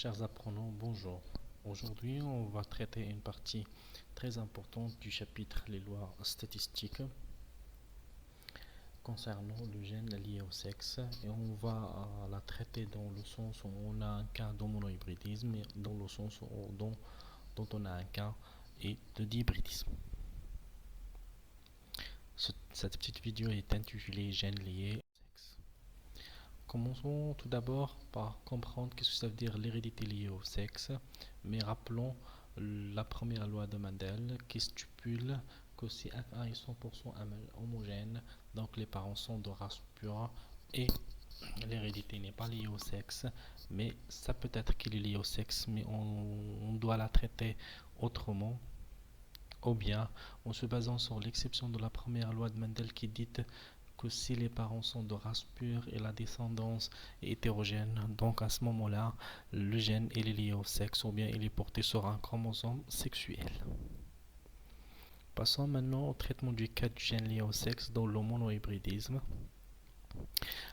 Chers apprenants, bonjour. Aujourd'hui, on va traiter une partie très importante du chapitre Les lois statistiques concernant le gène lié au sexe et on va la traiter dans le sens où on a un cas d'homonohybridisme et dans le sens dont on a un cas et de dihybridisme. Cette petite vidéo est intitulée Gènes liés au sexe. Commençons tout d'abord par comprendre qu'est-ce que ça veut dire l'hérédité liée au sexe, mais rappelons la première loi de Mendel qui stipule que si F1 est 100% homogène, donc les parents sont de race pure et l'hérédité n'est pas liée au sexe, mais ça peut être qu'il est lié au sexe, mais on doit la traiter autrement, ou bien en se basant sur l'exception de la première loi de Mendel qui dit que si les parents sont de race pure et la descendance est hétérogène, donc à ce moment-là, le gène est lié au sexe ou bien il est porté sur un chromosome sexuel. Passons maintenant au traitement du cas du gène lié au sexe dans le monohybridisme.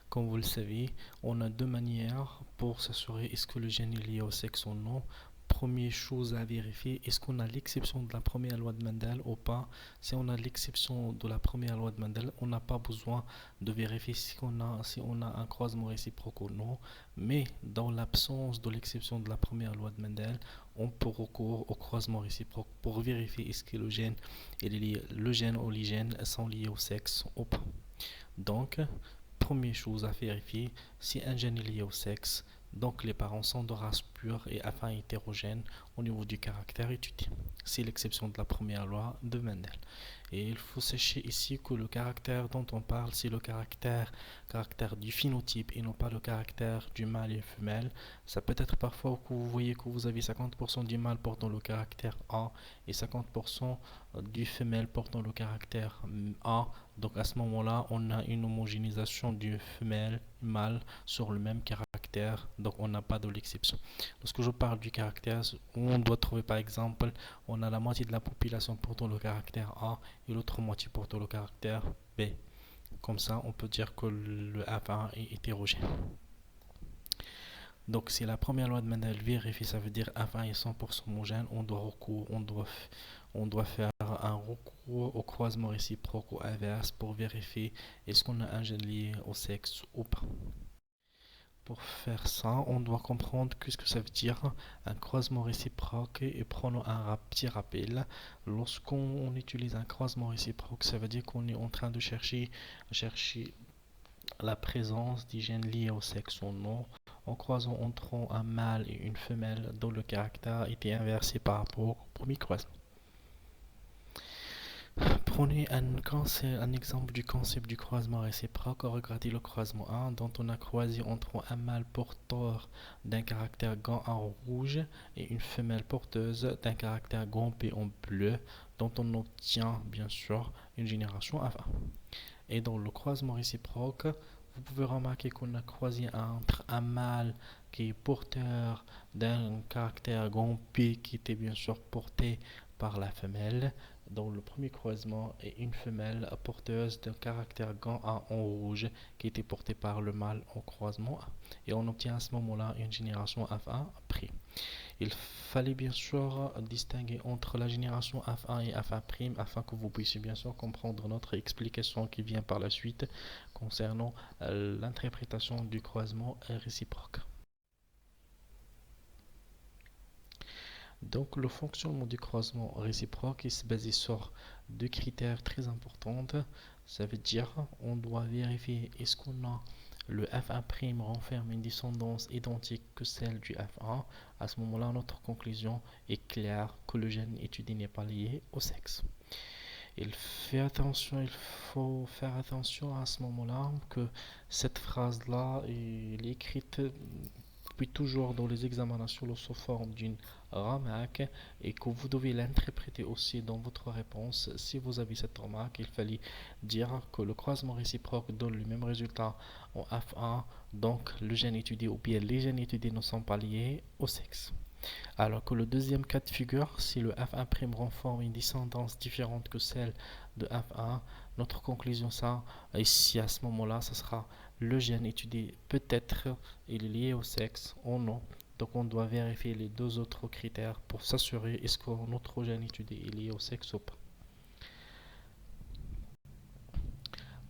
Comme vous le savez, on a deux manières pour s'assurer est-ce que le gène est lié au sexe ou non. Première chose à vérifier, est-ce qu'on a l'exception de la première loi de Mendel ou pas. Si on a l'exception de la première loi de Mendel, on n'a pas besoin de vérifier si on a un croisement réciproque ou non. Mais dans l'absence de l'exception de la première loi de Mendel, on peut recourir au croisement réciproque pour vérifier est-ce que le gène ou les gènes sont liés au sexe ou pas. Donc, première chose à vérifier, si un gène est lié au sexe, donc les parents sont de race pure et afin hétérogène au niveau du caractère étudié. C'est l'exception de la première loi de Mendel. Et il faut sachez ici que le caractère dont on parle, c'est le caractère du phénotype et non pas le caractère du mâle et femelle. Ça peut être parfois que vous voyez que vous avez 50% du mâle portant le caractère A et 50% du femelle portant le caractère A. Donc à ce moment-là, on a une homogénéisation du femelle mâle sur le même caractère, donc on n'a pas de l'exception. Lorsque je parle du caractère, on doit trouver par exemple, on a la moitié de la population portant le caractère A et l'autre moitié portant le caractère B. Comme ça, on peut dire que le F1 est hétérogène. Donc si la première loi de Mendel vérifie, ça veut dire F1 est 100% homogène, on doit faire un recours au croisement réciproque ou inverse pour vérifier est-ce qu'on a un gène lié au sexe ou pas. Pour faire ça, on doit comprendre ce que ça veut dire un croisement réciproque et prenons un petit rappel. Lorsqu'on utilise un croisement réciproque, ça veut dire qu'on est en train de chercher la présence des gènes liés au sexe ou non, en croisant entre un mâle et une femelle dont le caractère était inversé par rapport au premier croisement. Prenez un exemple du concept du croisement réciproque. Regardez le croisement 1 dont on a croisé entre un mâle porteur d'un caractère grand en rouge et une femelle porteuse d'un caractère grand P en bleu, dont on obtient bien sûr une génération F1. Et dans le croisement réciproque, vous pouvez remarquer qu'on a croisé entre un mâle qui est porteur d'un caractère grand P qui était bien sûr porté par la femelle dans le premier croisement et une femelle porteuse d'un caractère grand A en rouge qui était porté par le mâle au croisement A. Et on obtient à ce moment-là une génération F1 prime. Il fallait bien sûr distinguer entre la génération F1 et F1 prime afin que vous puissiez bien sûr comprendre notre explication qui vient par la suite concernant l'interprétation du croisement réciproque. Donc le fonctionnement du croisement réciproque est basé sur deux critères très importants. Ça veut dire on doit vérifier est-ce qu'on a le F1' renferme une descendance identique que celle du F1. À ce moment-là, notre conclusion est claire que le gène étudié n'est pas lié au sexe. Il faut faire attention à ce moment-là que cette phrase-là est écrite puis toujours dans les examinations sous forme d'une remarque et que vous devez l'interpréter aussi dans votre réponse. Si vous avez cette remarque, il fallait dire que le croisement réciproque donne le même résultat en F1, donc le gène étudié ou bien les gènes étudiés ne sont pas liés au sexe. Alors que le deuxième cas de figure, si le F1' renforme une descendance différente que celle de F1, notre conclusion ça, ici à ce moment-là, ce sera le gène étudié peut-être il est lié au sexe ou non. Donc on doit vérifier les deux autres critères pour s'assurer est-ce que notre gène étudié est lié au sexe ou pas.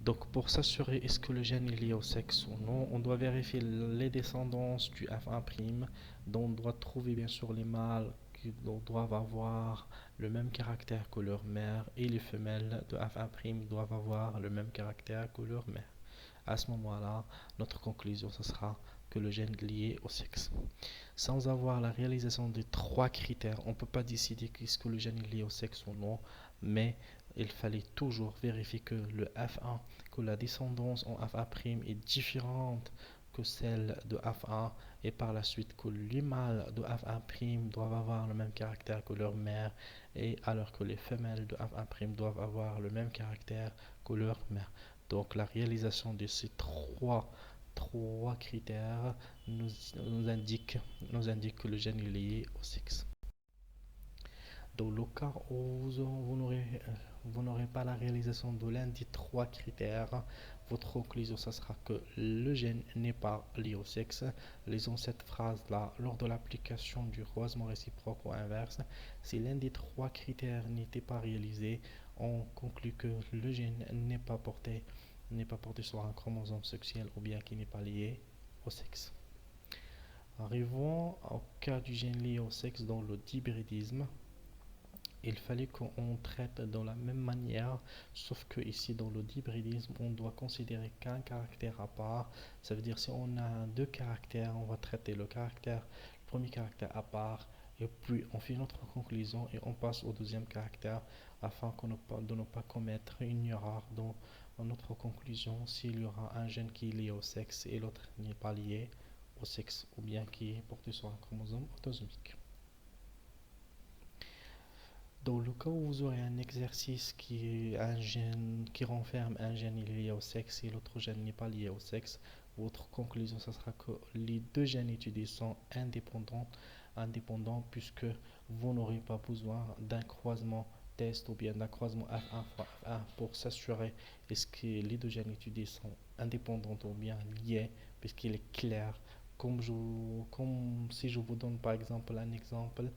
Donc pour s'assurer est-ce que le gène est lié au sexe ou non, on doit vérifier les descendances du F1', dont on doit trouver bien sûr les mâles qui doivent avoir le même caractère que leur mère et les femelles de F1' doivent avoir le même caractère que leur mère. À ce moment-là, notre conclusion ce sera que le gène est lié au sexe. Sans avoir la réalisation des trois critères, on ne peut pas décider est-ce que le gène est lié au sexe ou non, mais il fallait toujours vérifier que le F1, que la descendance en F1' est différente que celle de F1 et par la suite que les mâles de F1' doivent avoir le même caractère que leur mère et alors que les femelles de F1' doivent avoir le même caractère que leur mère. Donc la réalisation de ces trois critères nous indique que le gène est lié au sexe. Dans le cas où vous n'aurez pas la réalisation de l'un des trois critères, votre conclusion ce sera que le gène n'est pas lié au sexe. Lisons cette phrase-là. Lors de l'application du croisement réciproque ou inverse, si l'un des trois critères n'était pas réalisé, on conclut que le gène n'est pas porté sur un chromosome sexuel ou bien qu'il n'est pas lié au sexe. Arrivons au cas du gène lié au sexe dans le dihybridisme. Il fallait qu'on traite de la même manière, sauf que ici dans le dihybridisme, on doit considérer qu'un caractère à part. Ça veut dire si on a deux caractères, on va traiter le premier caractère à part, et puis on fait notre conclusion et on passe au deuxième caractère afin de ne pas commettre une erreur dans notre conclusion s'il y aura un gène qui est lié au sexe et l'autre n'est pas lié au sexe ou bien qui est porté sur un chromosome autosomique. Dans le cas où vous aurez un exercice qui est un gène qui renferme un gène lié au sexe et l'autre gène n'est pas lié au sexe, votre conclusion ce sera que les deux gènes étudiés sont indépendants puisque vous n'aurez pas besoin d'un croisement test ou bien d'un croisement F1 fois F1 pour s'assurer est-ce que les deux gènes étudiés sont indépendants ou bien liés, puisqu'il est clair. Comme si je vous donne par exemple un exemple,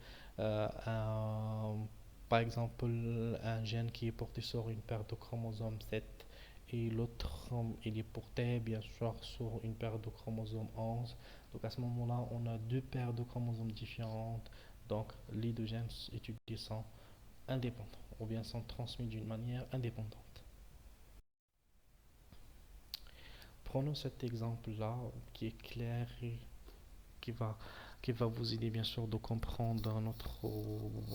par exemple un gène qui est porté sur une paire de chromosomes 7 et l'autre il est porté bien sûr sur une paire de chromosomes 11. Donc à ce moment-là, on a deux paires de chromosomes différentes. Donc les deux gènes étudiés sont indépendants ou bien sont transmis d'une manière indépendante. Prenons cet exemple-là qui est clair et qui va, qui va vous aider bien sûr de comprendre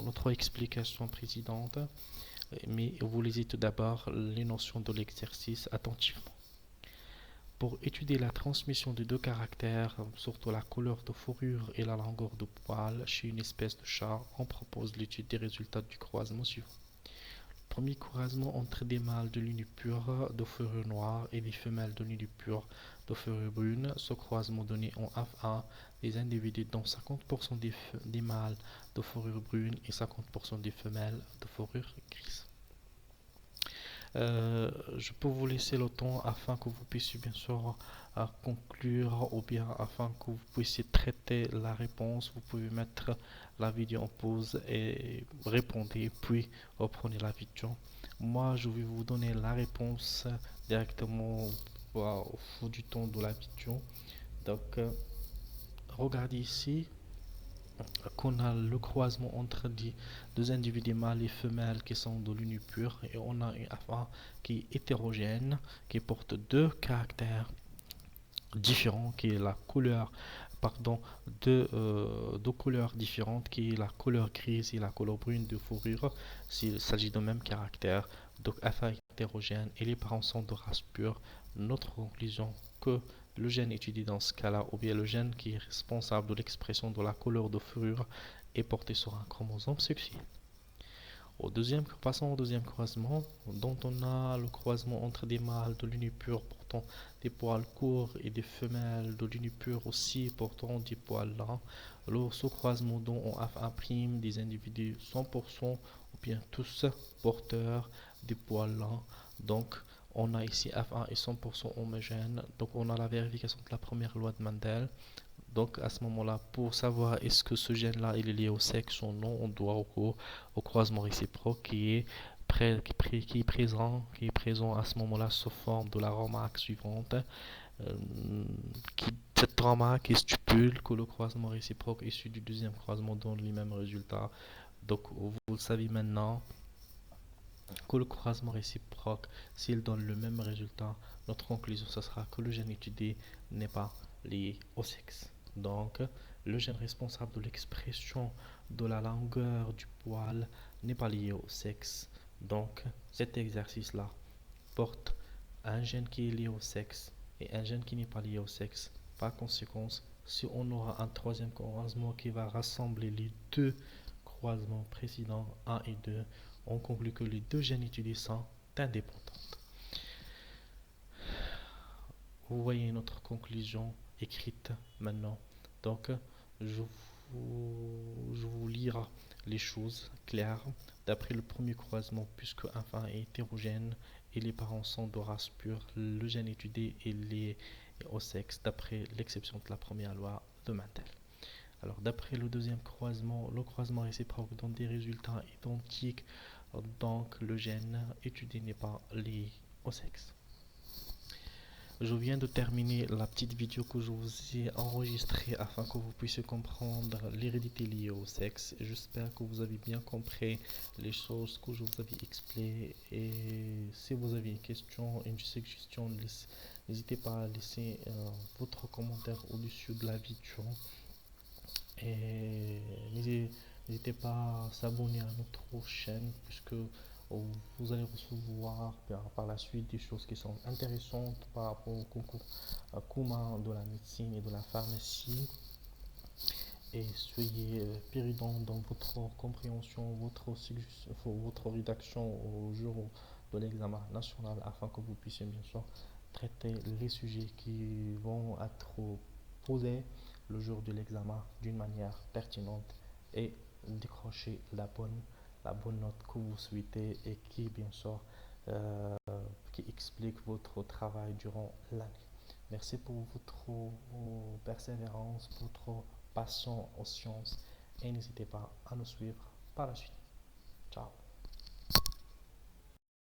notre explication précédente. Mais vous lisez tout d'abord les notions de l'exercice attentivement. Pour étudier la transmission de deux caractères, surtout la couleur de fourrure et la longueur de poil chez une espèce de chat, on propose l'étude des résultats du croisement suivant. Premier croisement entre des mâles de ligne pure de fourrure noire et des femelles de ligne pure de fourrure brune. Ce croisement donnait en F1 des individus dont 50% des mâles de fourrure brune et 50% des femelles de fourrure grise. Je peux vous laisser le temps afin que vous puissiez bien sûr conclure ou bien afin que vous puissiez traiter la réponse. Vous pouvez mettre la vidéo en pause et répondez puis reprenez la vidéo. Moi je vais vous donner la réponse directement au fond du temps de la vidéo. Donc regardez ici qu'on a le croisement entre deux individus mâles et femelles qui sont de l'union pure et on a une F1 qui est hétérogène, qui porte deux caractères différents, qui est la couleur, pardon, deux couleurs différentes, qui est la couleur grise et la couleur brune de fourrure, s'il s'agit de même caractère. Donc F1 est hétérogène et les parents sont de race pure. Notre conclusion que le gène étudié dans ce cas-là, ou bien le gène qui est responsable de l'expression de la couleur de fourrure, est porté sur un chromosome sexuel. Passons au deuxième croisement, dont on a le croisement entre des mâles de l'union pure portant des poils courts et des femelles de l'union pure aussi portant des poils lents. Ce croisement dont on F1' des individus 100% ou bien tous porteurs des poils lents. Donc on a ici F1 et 100% homogène. Donc on a la vérification de la première loi de Mendel. Donc à ce moment-là, pour savoir est-ce que ce gène-là il est lié au sexe ou non, on doit recourir au croisement réciproque qui est présent à ce moment-là sous forme de la remarque suivante, euh, cette remarque qui stipule que le croisement réciproque issu du deuxième croisement donne les mêmes résultats. Donc vous le savez maintenant que le croisement réciproque, s'il donne le même résultat, notre conclusion ce sera que le gène étudié n'est pas lié au sexe. Donc, le gène responsable de l'expression de la longueur du poil n'est pas lié au sexe. Donc, cet exercice-là porte un gène qui est lié au sexe et un gène qui n'est pas lié au sexe. Par conséquent, si on aura un troisième croisement qui va rassembler les deux croisements précédents 1 et 2, on conclut que les deux gènes étudiés sont indépendants. Vous voyez notre conclusion écrite maintenant. Donc, je vous lirai les choses claires. D'après le premier croisement, puisque un enfant est hétérogène et les parents sont de race pure, le gène étudié est lié au sexe, d'après l'exception de la première loi de Mendel. Alors, d'après le deuxième croisement, le croisement réciproque donne des résultats identiques, donc le gène étudié n'est pas lié au sexe. Je viens de terminer la petite vidéo que je vous ai enregistrée afin que vous puissiez comprendre l'hérédité liée au sexe. J'espère que vous avez bien compris les choses que je vous avais expliquées. Et si vous avez une question, une suggestion, n'hésitez pas à laisser votre commentaire au-dessus de la vidéo. Et n'hésitez pas à s'abonner à notre chaîne puisque vous allez recevoir par la suite des choses qui sont intéressantes par rapport au concours commun de la médecine et de la pharmacie. Et soyez prudents dans votre compréhension, votre rédaction au jour de l'examen national afin que vous puissiez bien sûr traiter les sujets qui vont être posés le jour de l'examen d'une manière pertinente et décrocher la bonne note que vous souhaitez et qui bien sûr qui explique votre travail durant l'année. Merci pour votre persévérance, votre passion aux sciences et n'hésitez pas à nous suivre par la suite. Ciao.